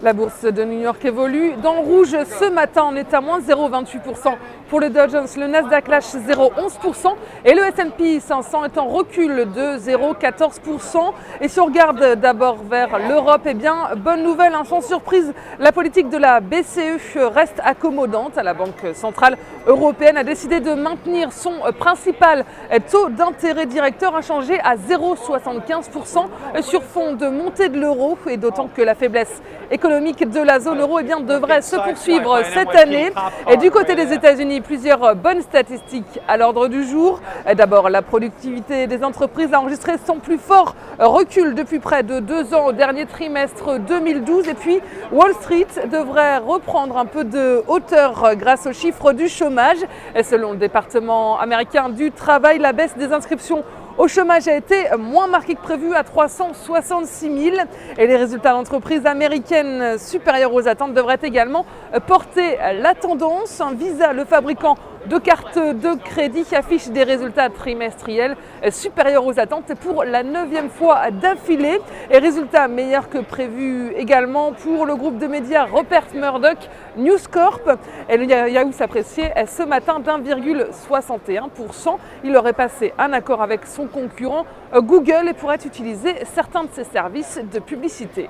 La bourse de New York évolue dans le rouge ce matin. On est à moins 0,28% pour le Dow Jones. Le Nasdaq lâche 0,11% et le S&P 500 est en recul de 0,14%. Et si on regarde d'abord vers l'Europe, eh bien, bonne nouvelle, sans surprise, la politique de la BCE reste accommodante. La Banque centrale européenne a décidé de maintenir son principal taux d'intérêt directeur inchangé à 0,75% sur fond de montée de l'euro, et d'autant que la faiblesse économique de la zone euro devrait se poursuivre cette année. Et du côté des États-Unis, plusieurs bonnes statistiques à l'ordre du jour. D'abord, la productivité des entreprises a enregistré son plus fort recul depuis près de 2 ans au dernier trimestre 2012. Et puis, Wall Street devrait reprendre un peu de hauteur grâce aux chiffres du chômage. Et selon le département américain du travail, la baisse des inscriptions au chômage a été moins marquée que prévu à 366 000 et les résultats d'entreprises américaines supérieurs aux attentes devraient également porter la tendance. Visa, le fabricant de cartes de crédit, affiche des résultats trimestriels supérieurs aux attentes pour la 9e fois d'affilée et résultats meilleurs que prévu également pour le groupe de médias Rupert Murdoch News Corp. Et le Yahoo s'appréciait ce matin d'1,61%. Il aurait passé un accord avec son concurrent Google et pourrait utiliser certains de ses services de publicité.